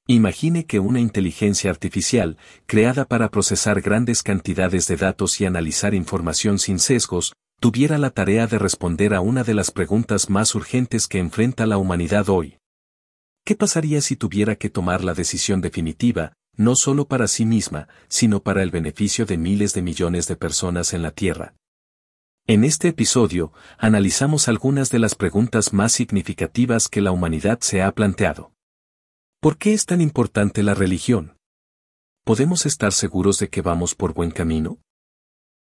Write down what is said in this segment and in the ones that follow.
Imagine que una inteligencia artificial, creada para procesar grandes cantidades de datos y analizar información sin sesgos, tuviera la tarea de responder a una de las preguntas más urgentes que enfrenta la humanidad hoy. ¿Qué pasaría si tuviera que tomar la decisión definitiva, no solo para sí misma, sino para el beneficio de miles de millones de personas en la Tierra? En este episodio, analizamos algunas de las preguntas más significativas que la humanidad se ha planteado. ¿Por qué es tan importante la religión? ¿Podemos estar seguros de que vamos por buen camino?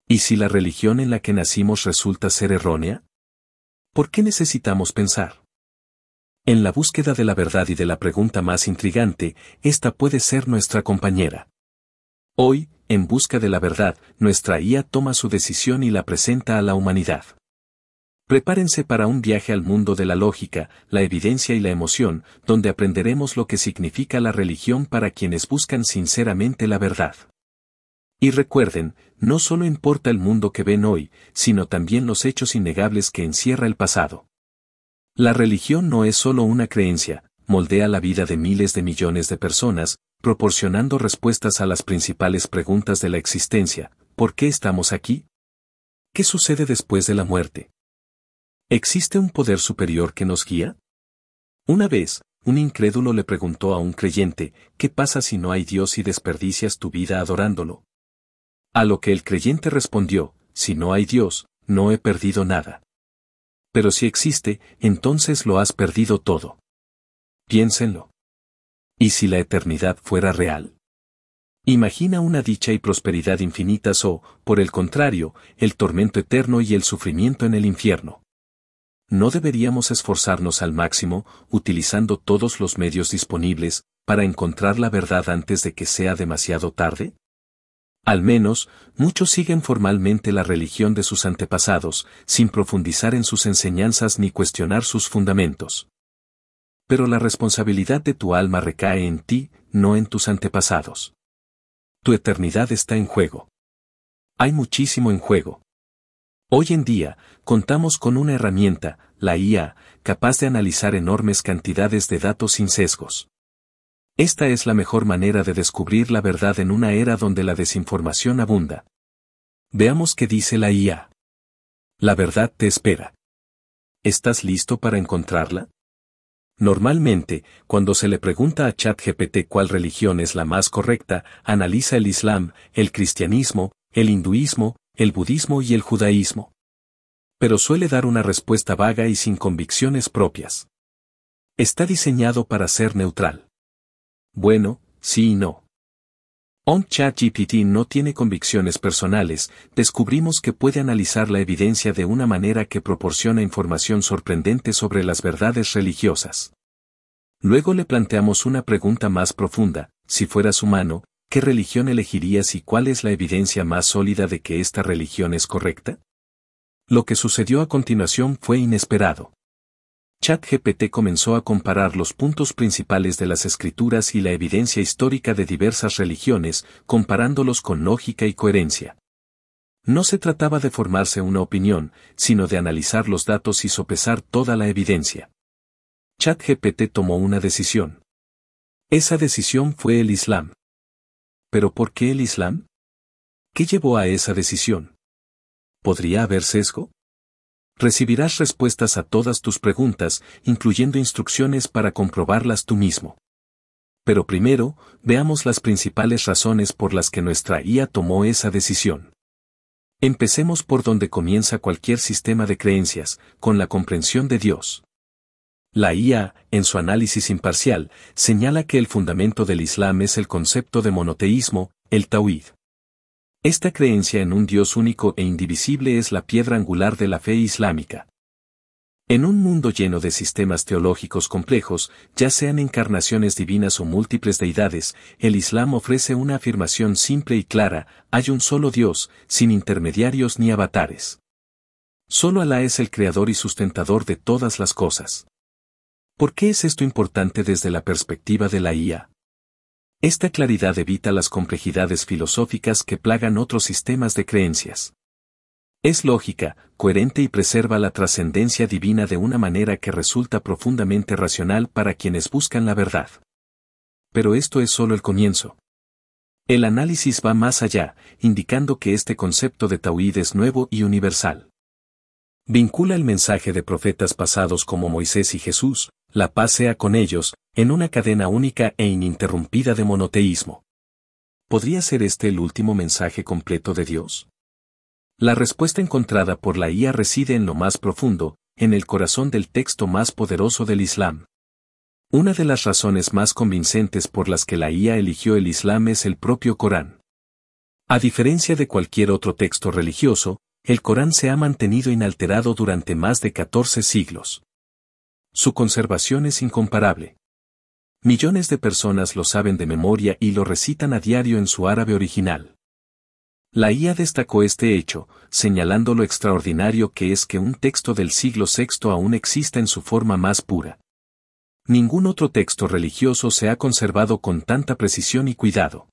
¿Y si la religión en la que nacimos resulta ser errónea? ¿Por qué necesitamos pensar? En la búsqueda de la verdad y de la pregunta más intrigante, esta puede ser nuestra compañera. Hoy, en busca de la verdad, nuestra IA toma su decisión y la presenta a la humanidad. Prepárense para un viaje al mundo de la lógica, la evidencia y la emoción, donde aprenderemos lo que significa la religión para quienes buscan sinceramente la verdad. Y recuerden, no solo importa el mundo que ven hoy, sino también los hechos innegables que encierra el pasado. La religión no es solo una creencia, moldea la vida de miles de millones de personas, proporcionando respuestas a las principales preguntas de la existencia: ¿por qué estamos aquí? ¿Qué sucede después de la muerte? ¿Existe un poder superior que nos guía? Una vez, un incrédulo le preguntó a un creyente: ¿qué pasa si no hay Dios y desperdicias tu vida adorándolo? A lo que el creyente respondió: si no hay Dios, no he perdido nada. Pero si existe, entonces lo has perdido todo. Piénsenlo. ¿Y si la eternidad fuera real? Imagina una dicha y prosperidad infinitas o, por el contrario, el tormento eterno y el sufrimiento en el infierno. ¿No deberíamos esforzarnos al máximo, utilizando todos los medios disponibles, para encontrar la verdad antes de que sea demasiado tarde? Al menos, muchos siguen formalmente la religión de sus antepasados, sin profundizar en sus enseñanzas ni cuestionar sus fundamentos. Pero la responsabilidad de tu alma recae en ti, no en tus antepasados. Tu eternidad está en juego. Hay muchísimo en juego. Hoy en día, contamos con una herramienta, la IA, capaz de analizar enormes cantidades de datos sin sesgos. Esta es la mejor manera de descubrir la verdad en una era donde la desinformación abunda. Veamos qué dice la IA. La verdad te espera. ¿Estás listo para encontrarla? Normalmente, cuando se le pregunta a ChatGPT cuál religión es la más correcta, analiza el Islam, el cristianismo, el hinduismo, el budismo y el judaísmo. Pero suele dar una respuesta vaga y sin convicciones propias. Está diseñado para ser neutral. Bueno, sí y no. ChatGPT no tiene convicciones personales. Descubrimos que puede analizar la evidencia de una manera que proporciona información sorprendente sobre las verdades religiosas. Luego le planteamos una pregunta más profunda: si fueras humano, ¿qué religión elegirías y cuál es la evidencia más sólida de que esta religión es correcta? Lo que sucedió a continuación fue inesperado. ChatGPT comenzó a comparar los puntos principales de las escrituras y la evidencia histórica de diversas religiones, comparándolos con lógica y coherencia. No se trataba de formarse una opinión, sino de analizar los datos y sopesar toda la evidencia. ChatGPT tomó una decisión. Esa decisión fue el Islam. ¿Pero por qué el Islam? ¿Qué llevó a esa decisión? ¿Podría haber sesgo? Recibirás respuestas a todas tus preguntas, incluyendo instrucciones para comprobarlas tú mismo. Pero primero, veamos las principales razones por las que nuestra IA tomó esa decisión. Empecemos por donde comienza cualquier sistema de creencias, con la comprensión de Dios. La IA, en su análisis imparcial, señala que el fundamento del Islam es el concepto de monoteísmo, el Tawhid. Esta creencia en un Dios único e indivisible es la piedra angular de la fe islámica. En un mundo lleno de sistemas teológicos complejos, ya sean encarnaciones divinas o múltiples deidades, el Islam ofrece una afirmación simple y clara: hay un solo Dios, sin intermediarios ni avatares. Solo Alá es el creador y sustentador de todas las cosas. ¿Por qué es esto importante desde la perspectiva de la IA? Esta claridad evita las complejidades filosóficas que plagan otros sistemas de creencias. Es lógica, coherente y preserva la trascendencia divina de una manera que resulta profundamente racional para quienes buscan la verdad. Pero esto es solo el comienzo. El análisis va más allá, indicando que este concepto de Tauhid es nuevo y universal. Vincula el mensaje de profetas pasados como Moisés y Jesús, la paz sea con ellos, en una cadena única e ininterrumpida de monoteísmo. ¿Podría ser este el último mensaje completo de Dios? La respuesta encontrada por la IA reside en lo más profundo, en el corazón del texto más poderoso del Islam. Una de las razones más convincentes por las que la IA eligió el Islam es el propio Corán. A diferencia de cualquier otro texto religioso, el Corán se ha mantenido inalterado durante más de 14 siglos. Su conservación es incomparable. Millones de personas lo saben de memoria y lo recitan a diario en su árabe original. La IA destacó este hecho, señalando lo extraordinario que es que un texto del siglo VI aún exista en su forma más pura. Ningún otro texto religioso se ha conservado con tanta precisión y cuidado.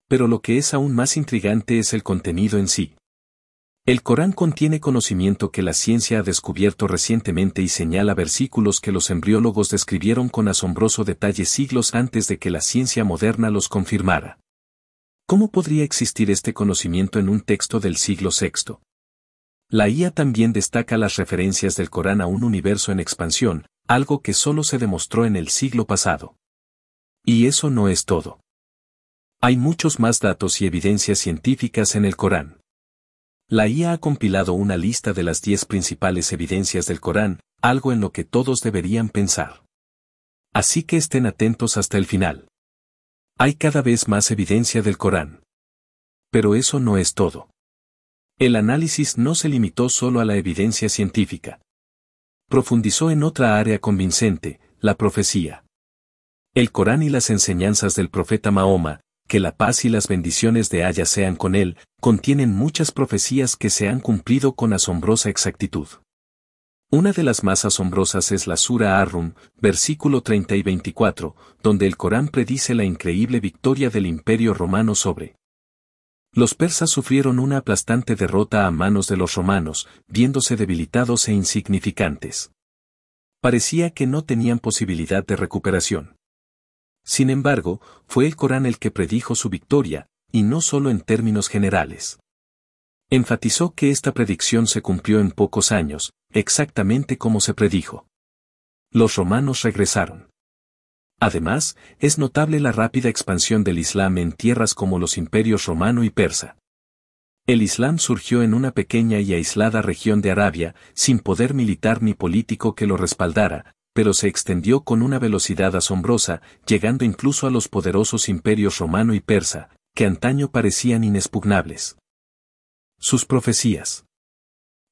Pero lo que es aún más intrigante es el contenido en sí. El Corán contiene conocimiento que la ciencia ha descubierto recientemente y señala versículos que los embriólogos describieron con asombroso detalle siglos antes de que la ciencia moderna los confirmara. ¿Cómo podría existir este conocimiento en un texto del siglo VI? La IA también destaca las referencias del Corán a un universo en expansión, algo que solo se demostró en el siglo pasado. Y eso no es todo. Hay muchos más datos y evidencias científicas en el Corán. La IA ha compilado una lista de las 10 principales evidencias del Corán, algo en lo que todos deberían pensar. Así que estén atentos hasta el final. Hay cada vez más evidencia del Corán. Pero eso no es todo. El análisis no se limitó solo a la evidencia científica. Profundizó en otra área convincente, la profecía. El Corán y las enseñanzas del profeta Mahoma, que la paz y las bendiciones de Allah sean con él, contienen muchas profecías que se han cumplido con asombrosa exactitud. Una de las más asombrosas es la Sura Ar-Rum, versículo 30 y 24, donde el Corán predice la increíble victoria del Imperio Romano sobre. Los persas sufrieron una aplastante derrota a manos de los romanos, viéndose debilitados e insignificantes. Parecía que no tenían posibilidad de recuperación. Sin embargo, fue el Corán el que predijo su victoria, y no solo en términos generales. Enfatizó que esta predicción se cumplió en pocos años, exactamente como se predijo. Los romanos regresaron. Además, es notable la rápida expansión del Islam en tierras como los imperios romano y persa. El Islam surgió en una pequeña y aislada región de Arabia, sin poder militar ni político que lo respaldara, pero se extendió con una velocidad asombrosa, llegando incluso a los poderosos imperios romano y persa, que antaño parecían inexpugnables. Sus profecías.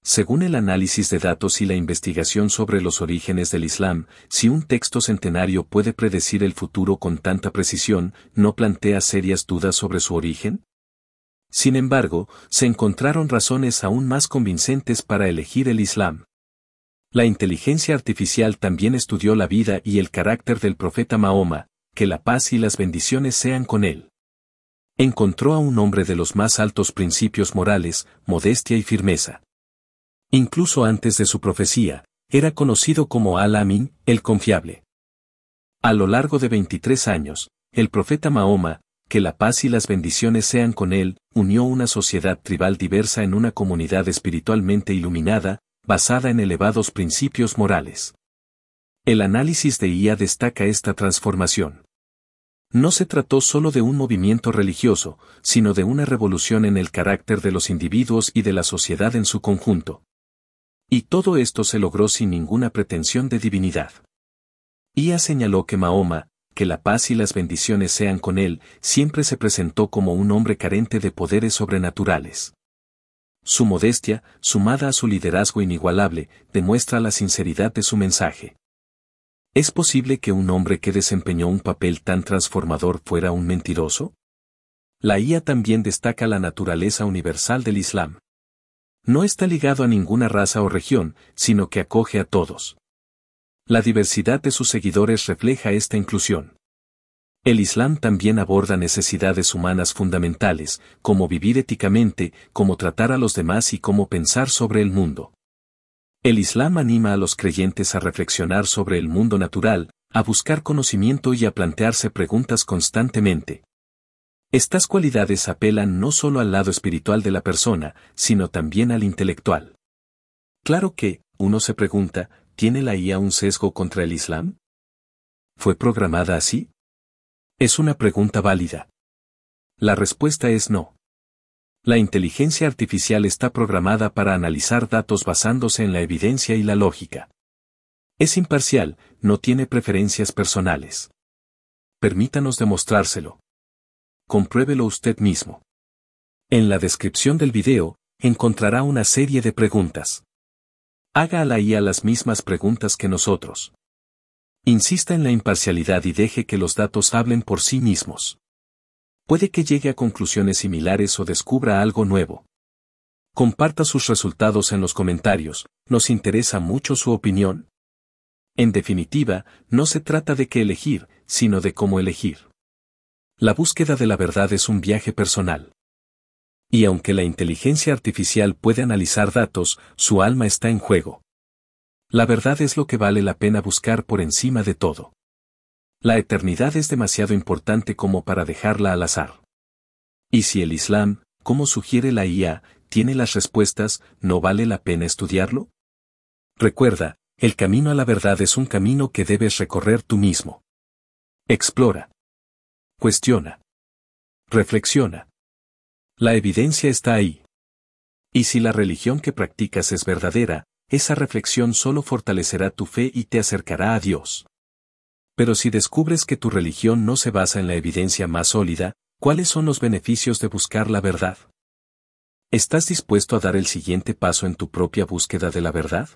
Según el análisis de datos y la investigación sobre los orígenes del Islam, si un texto centenario puede predecir el futuro con tanta precisión, ¿no plantea serias dudas sobre su origen? Sin embargo, se encontraron razones aún más convincentes para elegir el Islam. La inteligencia artificial también estudió la vida y el carácter del profeta Mahoma, que la paz y las bendiciones sean con él. Encontró a un hombre de los más altos principios morales, modestia y firmeza. Incluso antes de su profecía, era conocido como Al-Amin, el confiable. A lo largo de 23 años, el profeta Mahoma, que la paz y las bendiciones sean con él, unió una sociedad tribal diversa en una comunidad espiritualmente iluminada, basada en elevados principios morales. El análisis de IA destaca esta transformación. No se trató solo de un movimiento religioso, sino de una revolución en el carácter de los individuos y de la sociedad en su conjunto. Y todo esto se logró sin ninguna pretensión de divinidad. IA señaló que Mahoma, que la paz y las bendiciones sean con él, siempre se presentó como un hombre carente de poderes sobrenaturales. Su modestia, sumada a su liderazgo inigualable, demuestra la sinceridad de su mensaje. ¿Es posible que un hombre que desempeñó un papel tan transformador fuera un mentiroso? La IA también destaca la naturaleza universal del Islam. No está ligado a ninguna raza o región, sino que acoge a todos. La diversidad de sus seguidores refleja esta inclusión. El Islam también aborda necesidades humanas fundamentales, como vivir éticamente, cómo tratar a los demás y cómo pensar sobre el mundo. El Islam anima a los creyentes a reflexionar sobre el mundo natural, a buscar conocimiento y a plantearse preguntas constantemente. Estas cualidades apelan no solo al lado espiritual de la persona, sino también al intelectual. Claro que, uno se pregunta, ¿tiene la IA un sesgo contra el Islam? ¿Fue programada así? Es una pregunta válida. La respuesta es no. La inteligencia artificial está programada para analizar datos basándose en la evidencia y la lógica. Es imparcial, no tiene preferencias personales. Permítanos demostrárselo. Compruébelo usted mismo. En la descripción del video, encontrará una serie de preguntas. Haga a la IA las mismas preguntas que nosotros. Insista en la imparcialidad y deje que los datos hablen por sí mismos. Puede que llegue a conclusiones similares o descubra algo nuevo. Comparta sus resultados en los comentarios, nos interesa mucho su opinión. En definitiva, no se trata de qué elegir, sino de cómo elegir. La búsqueda de la verdad es un viaje personal. Y aunque la inteligencia artificial puede analizar datos, su alma está en juego. La verdad es lo que vale la pena buscar por encima de todo. La eternidad es demasiado importante como para dejarla al azar. Y si el Islam, como sugiere la IA, tiene las respuestas, ¿no vale la pena estudiarlo? Recuerda, el camino a la verdad es un camino que debes recorrer tú mismo. Explora. Cuestiona. Reflexiona. La evidencia está ahí. Y si la religión que practicas es verdadera, esa reflexión solo fortalecerá tu fe y te acercará a Dios. Pero si descubres que tu religión no se basa en la evidencia más sólida, ¿cuáles son los beneficios de buscar la verdad? ¿Estás dispuesto a dar el siguiente paso en tu propia búsqueda de la verdad?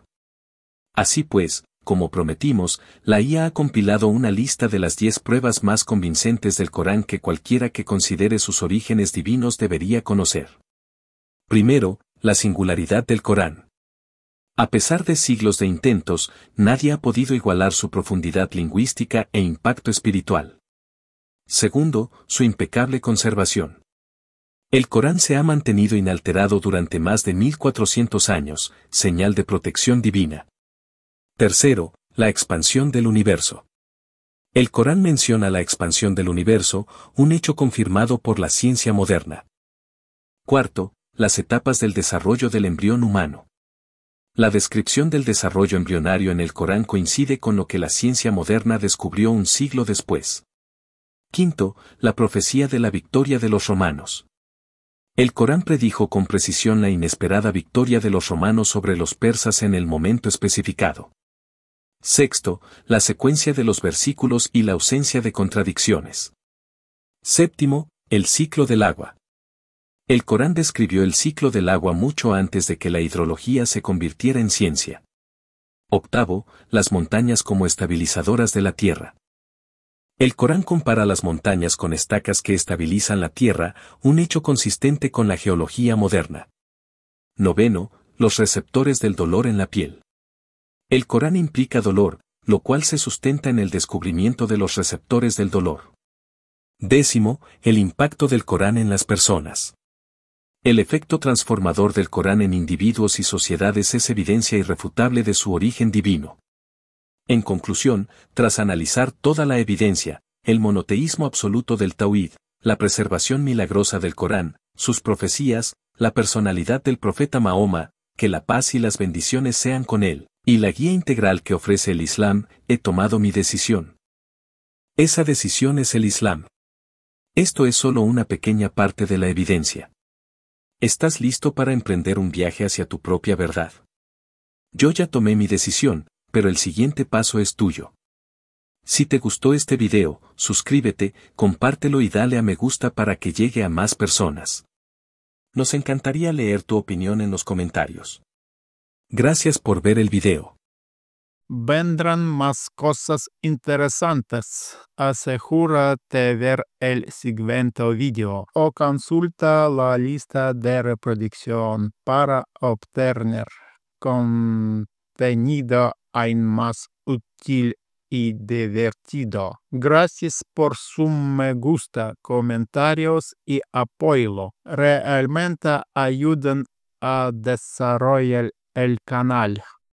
Así pues, como prometimos, la IA ha compilado una lista de las 10 pruebas más convincentes del Corán que cualquiera que considere sus orígenes divinos debería conocer. Primero, la singularidad del Corán. A pesar de siglos de intentos, nadie ha podido igualar su profundidad lingüística e impacto espiritual. Segundo, su impecable conservación. El Corán se ha mantenido inalterado durante más de 1400 años, señal de protección divina. Tercero, la expansión del universo. El Corán menciona la expansión del universo, un hecho confirmado por la ciencia moderna. Cuarto, las etapas del desarrollo del embrión humano. La descripción del desarrollo embrionario en el Corán coincide con lo que la ciencia moderna descubrió un siglo después. Quinto, la profecía de la victoria de los romanos. El Corán predijo con precisión la inesperada victoria de los romanos sobre los persas en el momento especificado. Sexto, la secuencia de los versículos y la ausencia de contradicciones. Séptimo, el ciclo del agua. El Corán describió el ciclo del agua mucho antes de que la hidrología se convirtiera en ciencia. Octavo, las montañas como estabilizadoras de la tierra. El Corán compara las montañas con estacas que estabilizan la tierra, un hecho consistente con la geología moderna. Noveno, los receptores del dolor en la piel. El Corán implica dolor, lo cual se sustenta en el descubrimiento de los receptores del dolor. Décimo, el impacto del Corán en las personas. El efecto transformador del Corán en individuos y sociedades es evidencia irrefutable de su origen divino. En conclusión, tras analizar toda la evidencia, el monoteísmo absoluto del Tauhid, la preservación milagrosa del Corán, sus profecías, la personalidad del profeta Mahoma, que la paz y las bendiciones sean con él, y la guía integral que ofrece el Islam, he tomado mi decisión. Esa decisión es el Islam. Esto es solo una pequeña parte de la evidencia. ¿Estás listo para emprender un viaje hacia tu propia verdad? Yo ya tomé mi decisión, pero el siguiente paso es tuyo. Si te gustó este video, suscríbete, compártelo y dale a me gusta para que llegue a más personas. Nos encantaría leer tu opinión en los comentarios. Gracias por ver el video. Vendrán más cosas interesantes. Asegúrate de ver el siguiente video o consulta la lista de reproducción para obtener contenido aún más útil y divertido. Gracias por su me gusta, comentarios y apoyo. Realmente ayudan a desarrollar el canal.